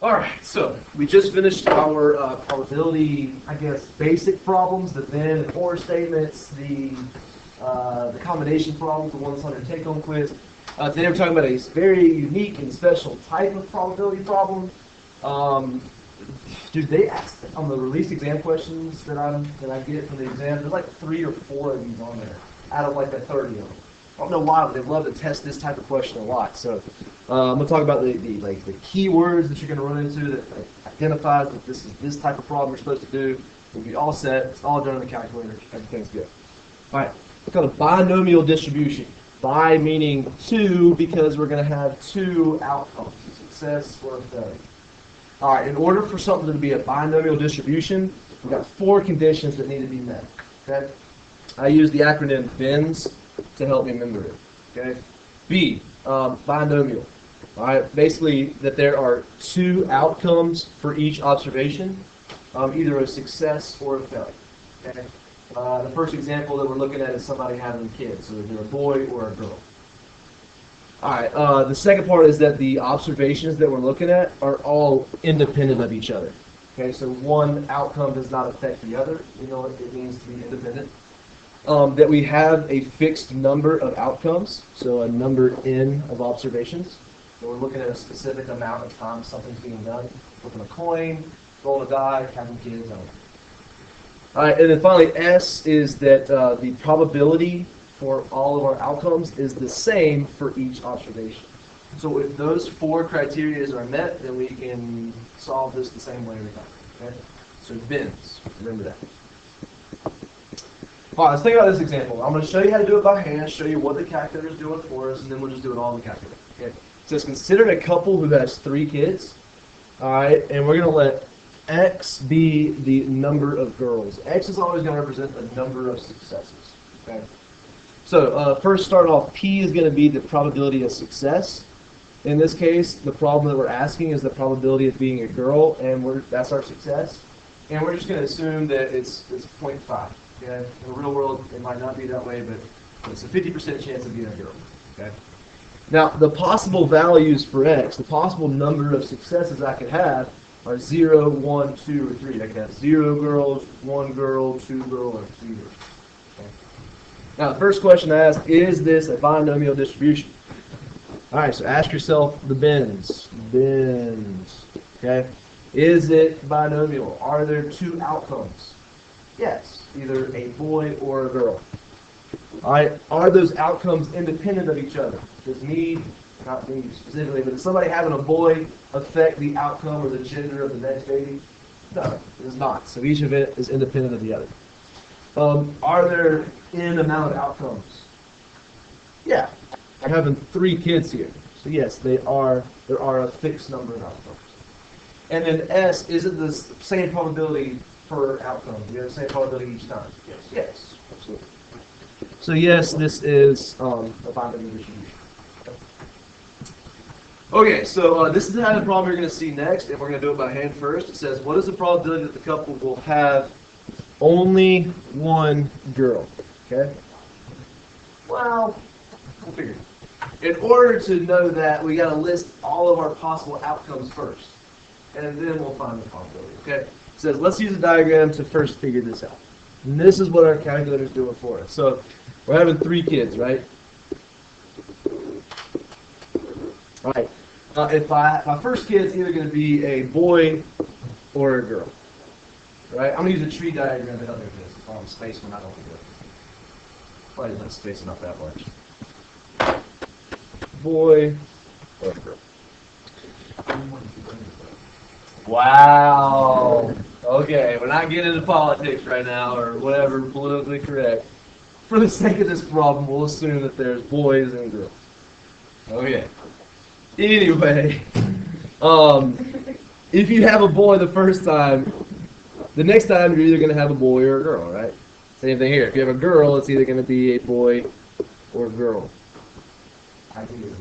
All right, so we just finished our probability, I guess, basic problems, the then and or statements, the combination problems, the ones on your take-home quiz. Today we're talking about a very unique and special type of probability problem. Dude, they ask on the released exam questions that I get from the exam. There's like 3 or 4 of these on there out of like the 30 of them. I don't know why, but they love to test this type of question a lot. So I'm going to talk about the keywords that you're going to run into that identifies that this is this type of problem you're supposed to do. We'll be all set. It's all done in the calculator. Everything's good. All right. It's called a binomial distribution. Bi meaning 2 because we're going to have 2 outcomes, success or failure. All right. In order for something to be a binomial distribution, we've got 4 conditions that need to be met. Okay. I use the acronym BINS to help me remember it. Okay. B, binomial. All right. Basically, that there are 2 outcomes for each observation, either a success or a failure. Okay. The first example that we're looking at is somebody having kids, so either a boy or a girl. All right. The second part is that the observations that we're looking at are all independent of each other. Okay. So one outcome does not affect the other. You know what it means to be independent. That we have a fixed number of outcomes, so a number n of observations. So we're looking at a specific amount of time something's being done. Flipping a coin, rolling a die, having kids. All right, and then finally, S is that the probability for all of our outcomes is the same for each observation. So if those 4 criteria are met, then we can solve this the same way every time. Okay? So BINS, remember that. All right, let's think about this example. I'm going to show you how to do it by hand, show you what the calculator is doing for us, and then we'll just do it all in the calculator. Okay? It says consider a couple who has 3 kids. All right, and we're going to let X be the number of girls. X is always going to represent the number of successes. Okay. So first, start off. P is going to be the probability of success. In this case, the problem that we're asking is the probability of being a girl, and that's our success. And we're just going to assume that it's 0.5. Okay. In the real world, it might not be that way, but it's a 50% chance of being a girl. Okay. Now, the possible values for X, the possible number of successes I could have, are 0, 1, 2, or 3. I can have 0 girls, 1 girl, 2 girls, or 3 girls. Okay. Now, the first question I ask, is this a binomial distribution? All right, so ask yourself the BINS. BINS. Okay. Is it binomial? Are there 2 outcomes? Yes, either a boy or a girl. All right, are those outcomes independent of each other? Does me, not me specifically, but does somebody having a boy affect the outcome or the gender of the next baby? No, it does not. So each of it is independent of the other. Are there n amount of outcomes? Yeah, I'm having 3 kids here. So yes, there are a fixed number of outcomes. And then S, is it the same probability per outcome? Do you have the same probability each time? Yes. Yes, absolutely. So yes, this is a binomial distribution. Okay, so this is the kind of problem you're going to see next, and we're going to do it by hand first. It says, what is the probability that the couple will have only 1 girl? Okay? Well, we'll figure it. In order to know that, we got to list all of our possible outcomes first, and then we'll find the probability. Okay? It says, let's use a diagram to first figure this out. And this is what our calculator is doing for us. So we're having 3 kids, right? All right. If my first kid's either going to be a boy or a girl, right? I'm going to use a tree diagram to help me with this. If I'm space when I don't do it. Probably not space enough that much. Boy or girl. Wow. Okay, we're not getting into politics right now or whatever politically correct. For the sake of this problem, we'll assume that there's boys and girls. Okay. Anyway, if you have a boy the first time, the next time you're either going to have a boy or a girl, right? Same thing here. If you have a girl, it's either going to be a boy or a girl. Ideally,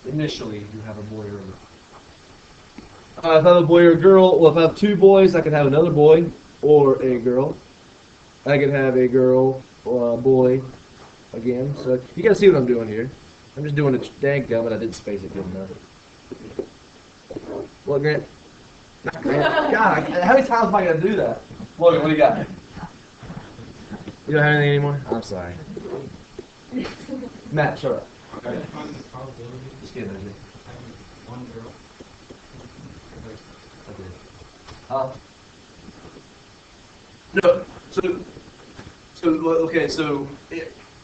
initially, you have a boy or a girl. If I have a boy or a girl, well, if I have 2 boys, I could have another boy or a girl. I could have a girl or a boy again. So you got to see what I'm doing here. I'm just doing a dang gum, and I didn't space it good enough. What, Grant? God, how many times am I going to do that? Logan, what do you got? You don't have anything anymore? I'm sorry. Matt, shut up. Okay. Just kidding, Jay. One girl. No. So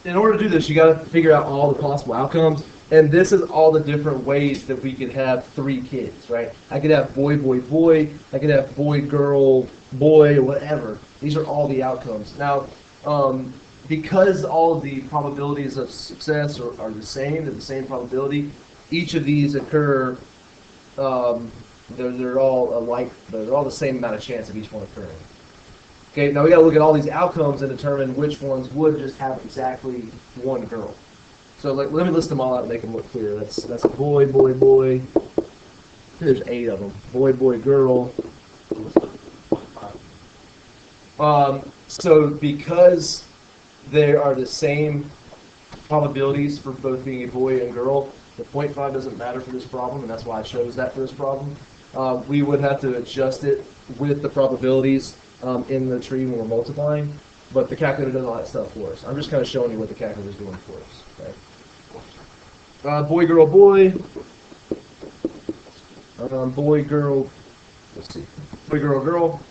in order to do this, you got to figure out all the possible outcomes, and this is all the different ways that we could have 3 kids, right? I could have boy, boy, boy. I could have boy, girl, boy, or whatever. These are all the outcomes. Now, because all of the probabilities of success are the same, they're the same probability. Each of these occur. They're all alike. They're all the same amount of chance of each one occurring. Okay, now we got to look at all these outcomes and determine which ones would just have exactly one girl. So let me list them all out and make them look clear. That's a boy, boy, boy. There's 8 of them. Boy, boy, girl. So because they are the same probabilities for both being a boy and girl, the 0.5 doesn't matter for this problem, and that's why I chose that for this problem. We would have to adjust it with the probabilities in the tree when we're multiplying, but the calculator does all that stuff for us. I'm just kind of showing you what the calculator is doing for us. Okay? Boy, girl, boy. Boy, girl. Let's see. Boy, girl, girl.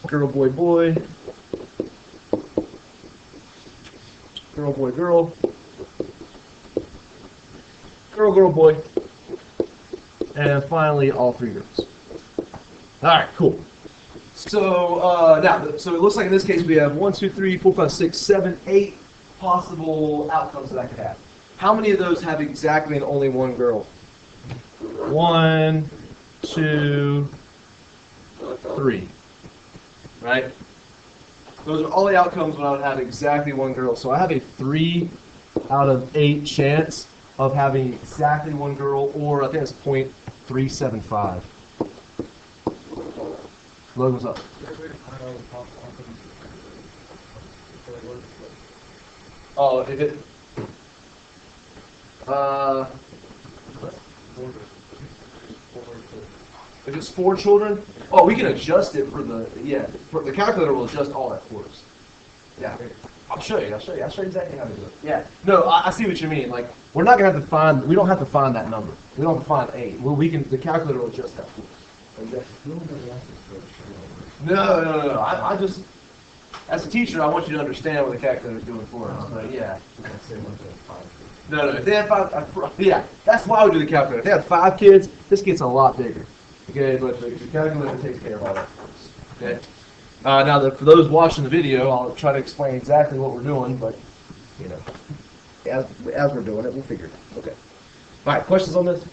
Girl, boy, boy. Girl, boy, girl. Girl, girl, boy. And finally, all 3 girls. All right, cool. So so it looks like in this case we have 1, 2, 3, 4, 5, 6, 7, 8 possible outcomes that I could have. How many of those have exactly and only one girl? 1, 2, 3. Right? Those are all the outcomes when I would have exactly one girl. So I have a 3 out of 8 chance of having exactly one girl, or I think it's 0.375. Logan, what's up? Oh, if it... If it's 4 children, oh, we can adjust it for the, the calculator will adjust all that for us. Yeah, I'll show you exactly how to do it. Yeah, no, I see what you mean. Like, we're not going to have to find, we don't have to find that number. We don't have to find 8. Well, the calculator will adjust that for us. Okay. No. I just, as a teacher, I want you to understand what the calculator is doing for us. But yeah. No. If they had 5, yeah, that's why we do the calculator. If they had 5 kids, this gets a lot bigger. Okay, but the calculator takes care of all that for us. Okay. Now, for those watching the video, I'll try to explain exactly what we're doing, but as we're doing it, we'll figure it out. Okay. All right. Questions on this?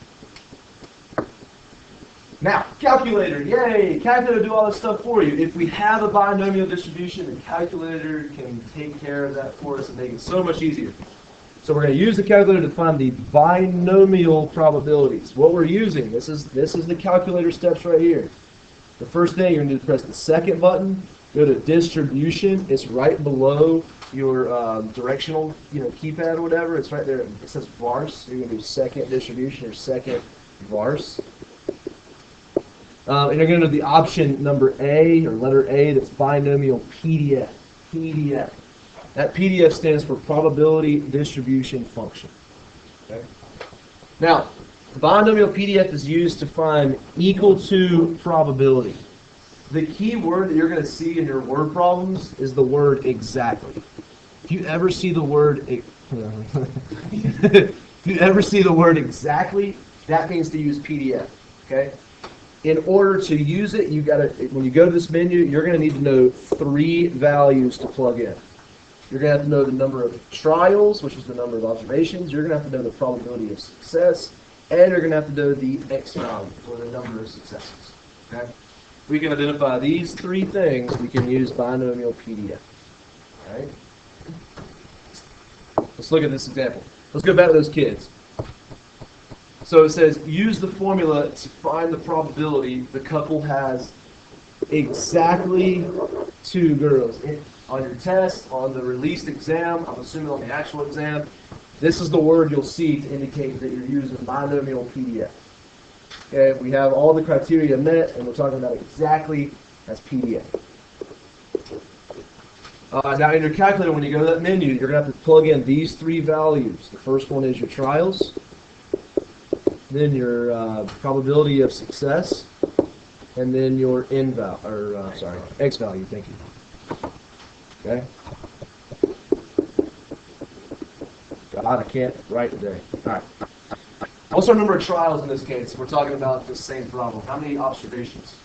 Now, calculator, yay! Calculator do all this stuff for you. If we have a binomial distribution, the calculator can take care of that for us and make it so much easier. So we're going to use the calculator to find the binomial probabilities. What we're using, this is the calculator steps right here. The first thing, you're going to press the second button, go to distribution. It's right below your directional keypad or whatever. It's right there. It says varse. You're going to do second distribution or second varse. And you're going to do the option number A, or letter A, that's binomial PDF. PDF. That PDF stands for probability distribution function. Okay. Now, binomial PDF is used to find equal to probability. The key word that you're going to see in your word problems is the word exactly. If you ever see the word exactly, that means to use PDF. Okay. In order to use it, when you go to this menu, you're going to need to know 3 values to plug in. You're going to have to know the number of trials, which is the number of observations. You're going to have to know the probability of success, and you're going to have to know the X value, or the number of successes. Okay? If we can identify these 3 things, we can use binomial PDF. All right? Let's look at this example. Let's go back to those kids. So it says, use the formula to find the probability the couple has exactly 2 girls. On your test, on the released exam, I'm assuming on the actual exam, this is the word you'll see to indicate that you're using binomial PDF. Okay, we have all the criteria met, and we're talking about exactly as PDF. Now in your calculator, when you go to that menu, you're going to have to plug in these three values. The first one is your trials, then your probability of success, and then your X value. Thank you. Okay. God, I can't write today. All right. What's our number of trials in this case? We're talking about the same problem. How many observations?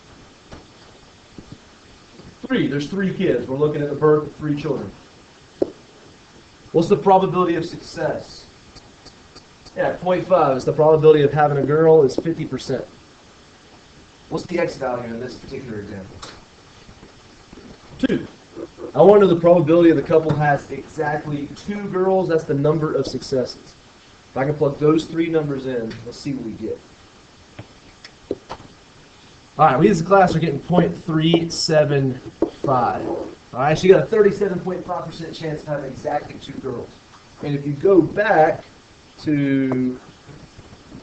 3. There's 3 kids. We're looking at the birth of 3 children. What's the probability of success? Yeah, 0.5 is the probability of having a girl is 50%. What's the X value in this particular example? 2. I want to know the probability of the couple has exactly 2 girls. That's the number of successes. If I can plug those 3 numbers in, let's see what we get. All right, we as a class are getting 0.375. All right, so you got a 37.5% chance of having exactly 2 girls. And if you go back to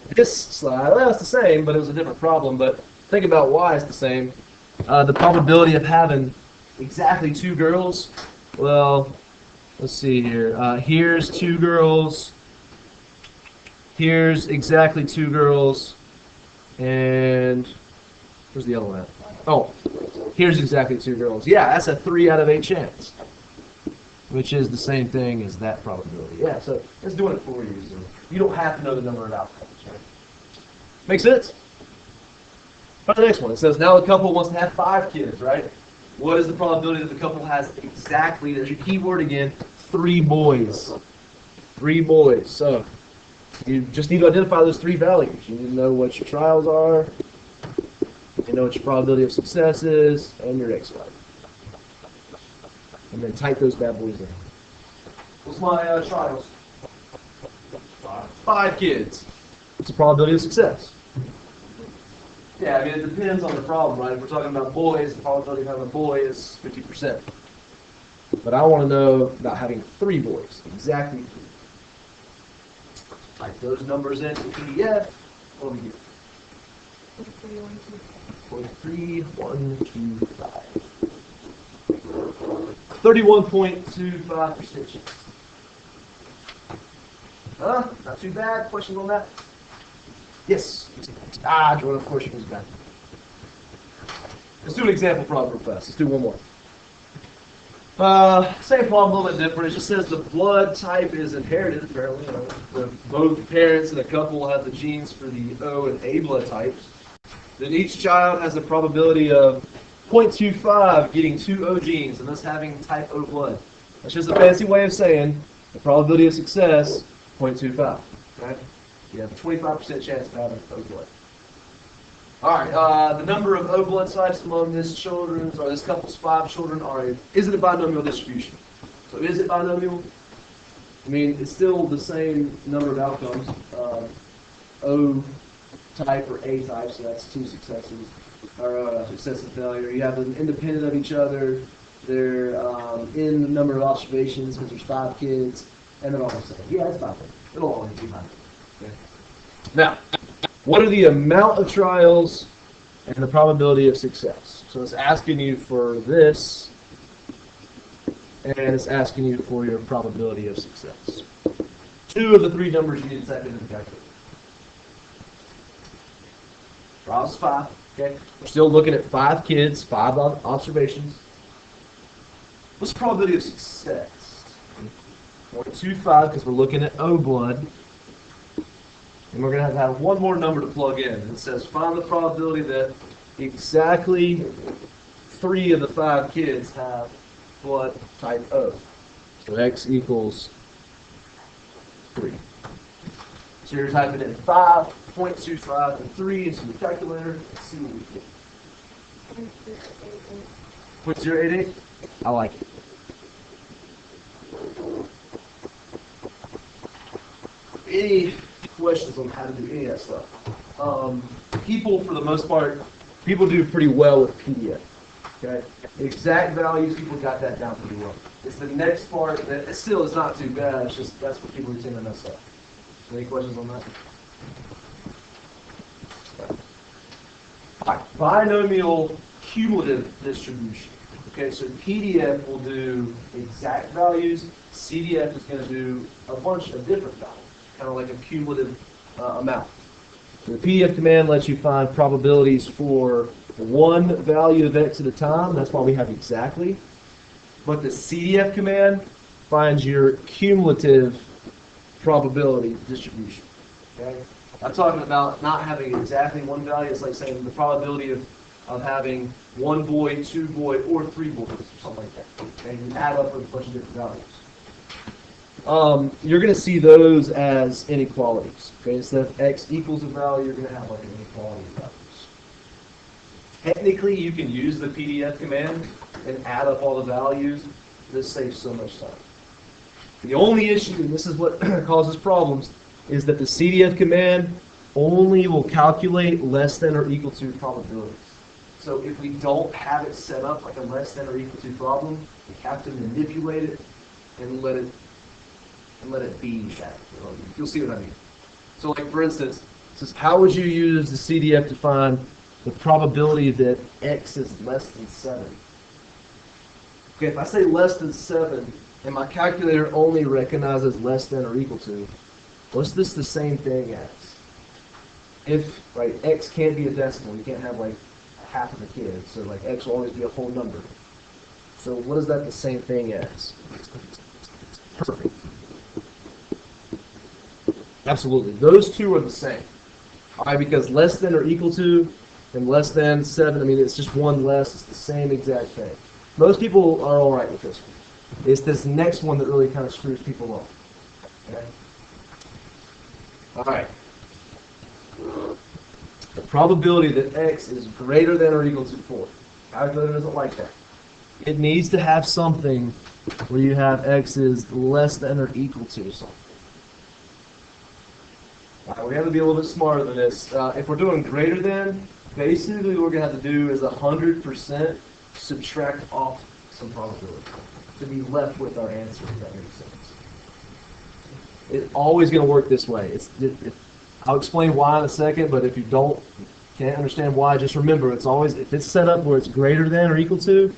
this slide, well, it's the same, but it was a different problem. But think about why it's the same. The probability of having exactly 2 girls, well, let's see here. Here's 2 girls. Here's exactly 2 girls. And where's the other one at? Oh, here's exactly 2 girls. Yeah, that's a 3 out of 8 chance, which is the same thing as that probability. Yeah, so it's doing it for you. So you don't have to know the number of outcomes, right? Make sense? Try the next one. It says now the couple wants to have 5 kids, right? What is the probability that the couple has exactly, there's your key word again, 3 boys. 3 boys. So you just need to identify those 3 values. You need to know what your trials are, you know what your probability of success is, and your X value. And then type those bad boys in. What's my trials? 5 kids. What's the probability of success? Yeah, I mean, it depends on the problem, right? If we're talking about boys, the probability of having a boy is 50%. But I want to know about having 3 boys. Exactly 3. Type those numbers in PDF. What do we get? 0.3125. 31.25% chance. Not too bad. Questions on that? Yes. Jordan, of course you was bad. Let's do an example problem real fast. Let's do one more. Same problem, a little bit different. It just says the blood type is inherited, apparently. Both parents in a couple have the genes for the O and A blood types. Then each child has a probability of 0.25 getting 2 O genes and thus having type O blood. That's just a fancy way of saying the probability of success, 0.25. Right? You have a 25% chance of having O blood. All right, the number of O blood types among this couple's 5 children is it a binomial distribution? So is it binomial? I mean, it's still the same number of outcomes. O type or A type, so that's 2 successes, or success and failure. You have them independent of each other. They're in the number of observations because there's 5 kids, and they're all the same. Yeah, it's 5. It'll always be 5. Okay. Now, what are the amount of trials and the probability of success? So it's asking you for this, and it's asking you for your probability of success. 2 of the 3 numbers you need to type into the calculator. Trials is 5. Okay, we're still looking at 5 kids, 5 observations. What's the probability of success? 0.25 because we're looking at O blood. And we're going to have one more number to plug in. It says find the probability that exactly 3 of the 5 kids have blood type O. So X equals 3. So you're typing in 5.25 and 3 into the calculator. Let's see what we get. 0.088? I like it. Any questions on how to do any of that stuff? People, for the most part, people do pretty well with PDF. Okay, exact values, people got that down pretty well. It's the next part that it still is not too bad. It's just that's what people tend to mess up. Any questions on that? binomial cumulative distribution. Okay, so PDF will do exact values. CDF is going to do a bunch of different values, kind of like a cumulative amount. The PDF command lets you find probabilities for one value of x at a time. That's why we have exactly. But the CDF command finds your cumulative probability distribution. Okay? I'm talking about not having exactly one value. It's like saying the probability of having one boy, two boy, or three boys, or something like that. And you add up a bunch of different values. You're going to see those as inequalities. Okay, instead of x equals a value, you're going to have like an inequality of values. Technically, you can use the PDF command and add up all the values. This saves so much time. The only issue, and this is what causes problems, is that the CDF command only will calculate less than or equal to probabilities. So if we don't have it set up like a less than or equal to problem, we have to manipulate it and let it be that. You'll see what I mean. So like for instance, it says how would you use the CDF to find the probability that x is less than 7? Okay, if I say less than 7 and my calculator only recognizes less than or equal to, what's this the same thing as? If x can't be a decimal, you can't have like half of a kid, so like x will always be a whole number. So what is that the same thing as? Perfect. Absolutely. Those two are the same. All right, because less than or equal to and less than 7, I mean, it's just one less. It's the same exact thing. Most people are all right with this one. It's this next one that really kind of screws people up. Okay? All right. The probability that x is greater than or equal to 4. Calculator doesn't like that. It needs to have something where you have x is less than or equal to something. All right, we have to be a little bit smarter than this. If we're doing greater than, basically what we're going to have to do is 100% subtract off some probability to be left with our answer, if that makes sense. It's always going to work this way. I'll explain why in a second, but if you can't understand why, just remember it's always, if it's set up where it's greater than or equal to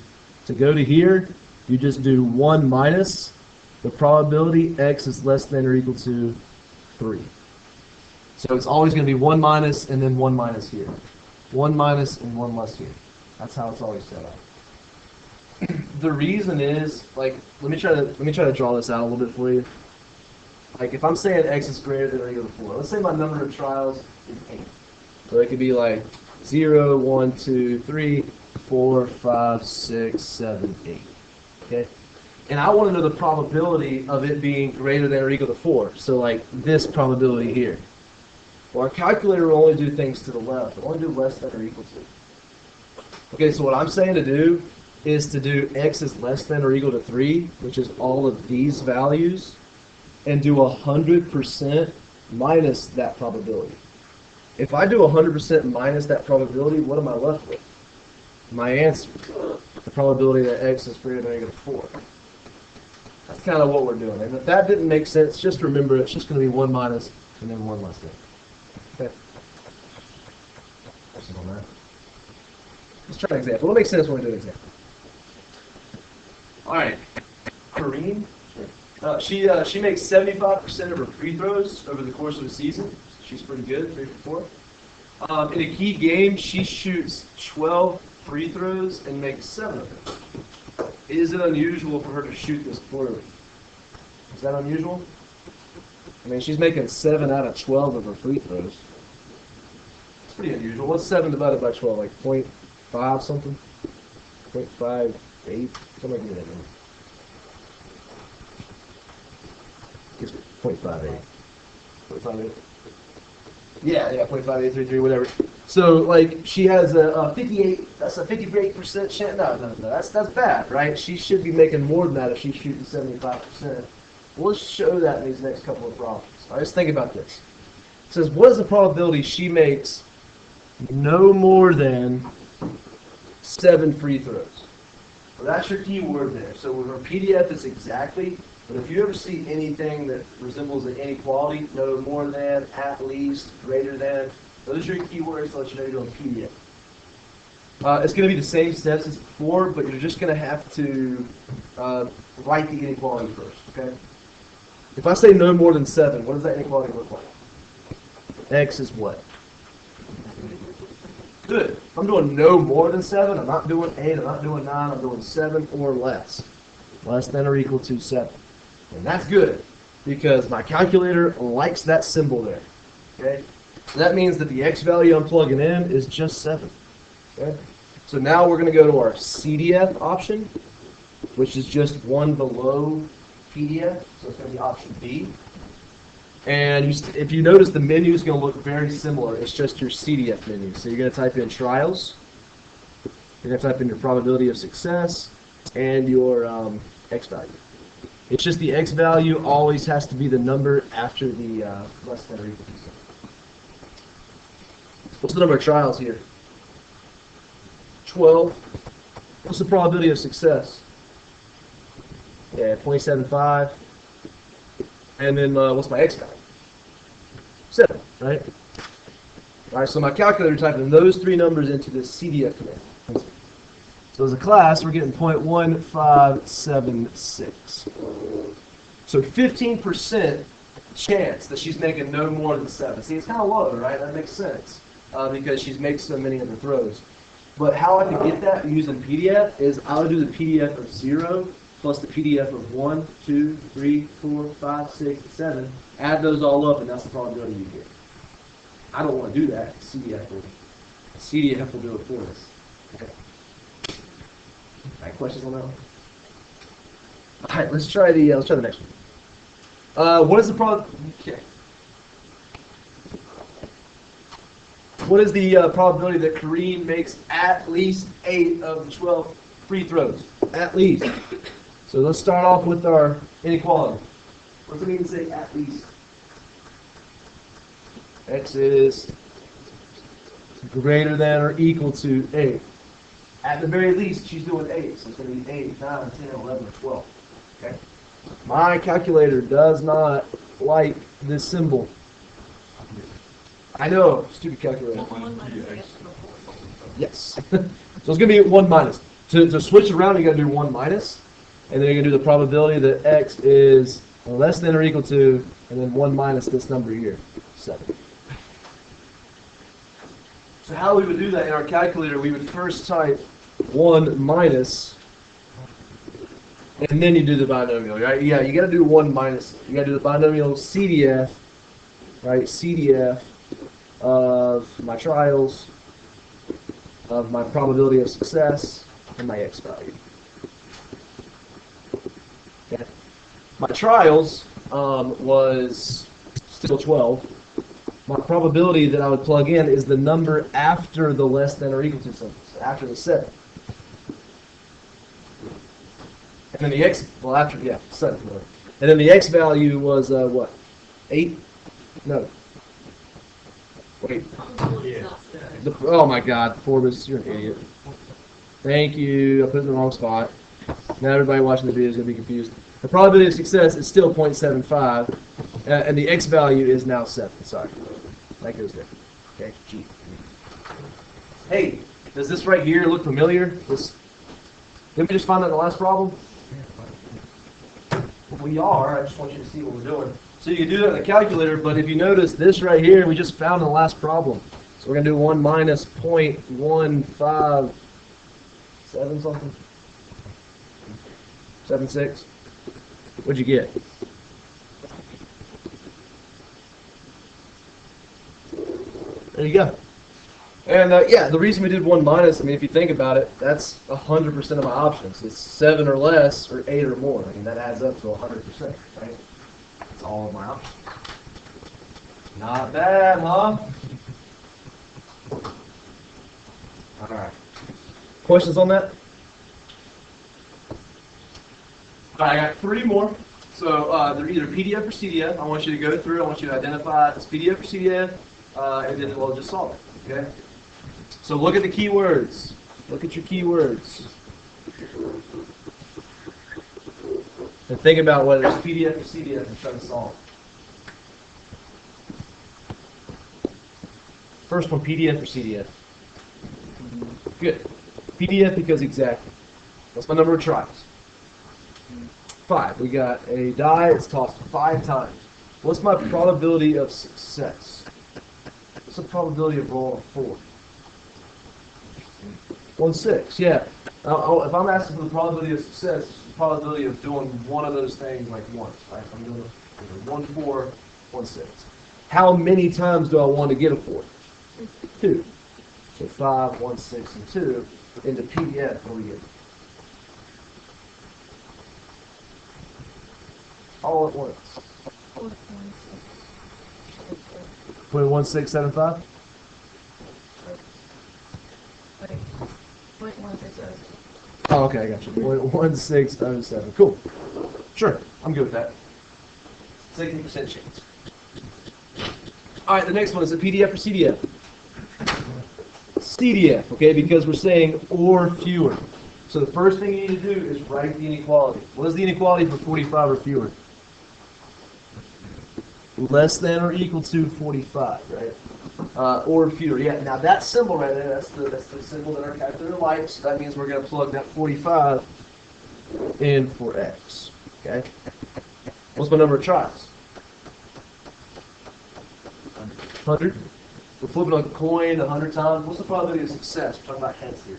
go to here, you just do 1 minus the probability x is less than or equal to 3. So it's always going to be 1 minus and then 1 minus here. 1 minus and 1 less here. That's how it's always set up. The reason is, like, let me try to draw this out a little bit for you. Like, if I'm saying x is greater than or equal to 4, let's say my number of trials is 8. So it could be like 0, 1, 2, 3, 4, 5, 6, 7, 8. Okay? And I want to know the probability of it being greater than or equal to 4. So like this probability here. Well, our calculator will only do things to the left. It will only do less than or equal to. Okay, so what I'm saying to do is to do x is less than or equal to 3, which is all of these values, and do 100% minus that probability. If I do 100% minus that probability, what am I left with? My answer, the probability that x is greater than or equal to 4. That's kind of what we're doing. And if that didn't make sense, just remember it's just going to be 1 minus and then 1 less than. Okay. On that. Let's try an example. It'll make sense when we do an example. All right. Kareem, she makes 75% of her free throws over the course of the season. She's pretty good, 3 for 4. In a key game, she shoots 12 free throws and makes 7 of them. Is it unusual for her to shoot this poorly? Is that unusual? I mean, she's making 7 out of 12 of her free throws. It's pretty unusual. What's 7 divided by 12? Like 0.5 something? 0.58? Something like that. Gives me 0.58. 0.58? Yeah, 0.5833, whatever. So, like, she has a 58, that's a 58% chance. No, that's bad, right? She should be making more than that if she's shooting 75%. Well, let's show that in these next couple of problems. All right, let's think about this. It says, what is the probability she makes no more than 7 free throws? Well, that's your key word there. So with our PDF, it's exactly. But if you ever see anything that resembles an inequality, no more than, at least, greater than, those are your keywords to let you know you're doing PDF. It's going to be the same steps as before, but you're just going to have to write the inequality first, okay? If I say no more than 7, what does that inequality look like? X is what? Good. If I'm doing no more than 7, I'm not doing 8, I'm not doing 9, I'm doing 7 or less. Less than or equal to 7. And that's good, because my calculator likes that symbol there, okay? So that means that the X value I'm plugging in is just 7, okay? So now we're going to go to our CDF option, which is just one below PDF, so it's going to be option B. And if you notice, the menu is going to look very similar. It's just your CDF menu. So you're going to type in trials, you're going to type in your probability of success, and your X value. It's just the X value always has to be the number after the less than or equal to 7. What's the number of trials here? 12. What's the probability of success? Yeah, 0.75. And then what's my X value? 7, right? All right, so my calculator typing those 3 numbers into the CDF command. So as a class, we're getting 0.1576. So 15% chance that she's making no more than 7. See, it's kind of low, right? That makes sense because she's making so many of the throws. But how I can get that using PDF is I would do the PDF of 0 plus the PDF of 1, 2, 3, 4, 5, 6, 7. Add those all up, and that's the probability you get. I don't want to do that. CDF will do it for us. Okay. All right, questions on that one? All right, let's try the next one. What is the okay. What is the probability that Kareem makes at least 8 of the 12 free throws? At least. So let's start off with our inequality. What does it mean to say at least? X is greater than or equal to 8. At the very least, she's doing 8. So it's going to be 8, 9, 10, 11, or 12. Okay? My calculator does not like this symbol. I know, stupid calculator. Yes. So it's going to be 1 minus. To switch around, you got to do 1 minus. And then you're going to do the probability that X is less than or equal to, and then 1 minus this number here, 7. So how we would do that in our calculator, we would first type 1 minus, and then you do the binomial, right? Yeah, you got to do 1 minus. You got to do the binomial CDF, right? CDF of my trials, of my probability of success, and my X value. Okay. My trials was still 12. My probability that I would plug in is the number after the less than or equal to something, so after the 7. And then the X, well, after, yeah, 7. And then the X value was what? 8? No. Wait. Yeah. Oh my God, Forbes, you're an idiot. Thank you. I put it in the wrong spot. Now everybody watching the video is going to be confused. The probability of success is still 0.75, and the X value is now 7. Sorry. That goes there. Okay, G. Hey, does this right here look familiar? Didn't we just find that in the last problem? Well, we are. I just want you to see what we're doing. So you can do that in the calculator, but if you notice this right here, we just found in the last problem. So we're going to do 1 minus 0.157 something. 76. What'd you get? There you go. And yeah, the reason we did 1 minus, I mean, if you think about it, that's 100% of my options. It's 7 or less or 8 or more. I mean, that adds up to 100%, right? That's all of my options. Not bad, huh? All right. Questions on that? All right, I got 3 more. So they're either PDF or CDF. I want you to go through. I want you to identify if it's PDF or CDF, and then we'll just solve it. Okay. So look at the keywords. Look at your keywords. And think about whether it's PDF or CDF and try to solve. First one, PDF or CDF? Good. PDF because exactly. What's my number of tries? 5. We got a die. It's tossed 5 times. What's my probability of success? What's the probability of rolling a 4? 1/6. Yeah. If I'm asking for the probability of success, it's the probability of doing one of those things like once, right? If I'm doing 1, 4, 1/6. How many times do I want to get a 4? 2. So 5, 1/6, and 2. Into PDF, what do we get? All at once. 0.1675? Oh, okay, I got you. 0.1607. Cool. Sure, I'm good with that. 60% chance. All right, the next one is a PDF or CDF? CDF, okay, because we're saying or fewer. So the first thing you need to do is write the inequality. What is the inequality for 45 or fewer? Less than or equal to 45, right? Or fewer. Yeah, now that symbol right there, that's the symbol that our calculator likes. So that means we're going to plug that 45 in for x, okay? What's my number of tries? 100. We're flipping a coin 100 times. What's the probability of success? We're talking about heads here.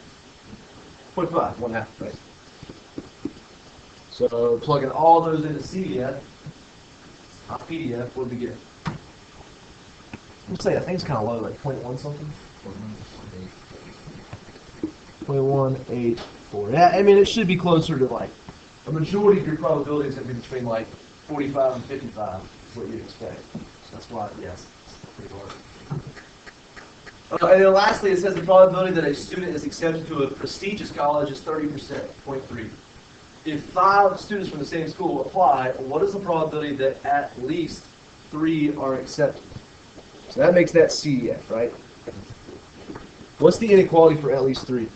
0.5, 1/2, right? So plugging all those into CDF, PDF, what do we get? Let's say I think it's kind of low, like 0.1 something. 0.184. Yeah, I mean it should be closer to like a majority of your probability is going to be between like 45 and 55. Is what you'd expect. So that's why, yes, it's pretty low. And then lastly, it says the probability that a student is accepted to a prestigious college is 30%, 0.3. If 5 students from the same school apply, what is the probability that at least 3 are accepted? So that makes that CDF, right? What's the inequality for at least 3?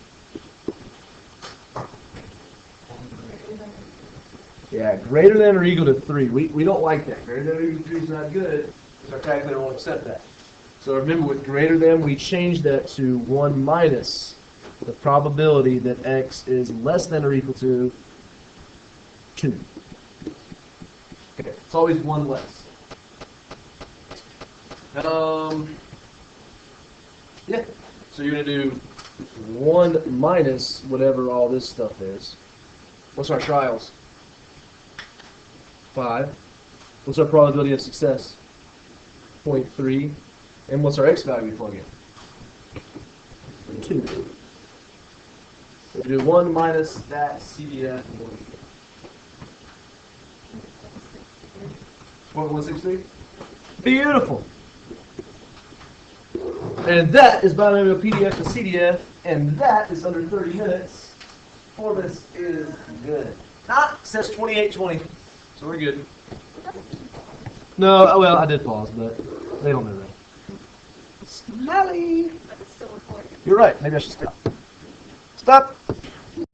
Yeah, greater than or equal to 3. We don't like that. Greater than or equal to 3 is not good, because our calculator won't accept that. So remember, with greater than, we change that to 1 minus the probability that x is less than or equal to 2. Okay, it's always 1 less. Yeah, so you're going to do 1 minus whatever all this stuff is. What's our trials? 5. What's our probability of success? 0.3. And what's our x value plug in? 2. So we do 1 minus that CDF. 0.163. Beautiful. And that is binomial PDF to CDF, and that is under 30 minutes. Performance is good. It says 28:20, so we're good. No, well, I did pause, but they don't know that. Smelly. You're right. Maybe I should stop. Stop.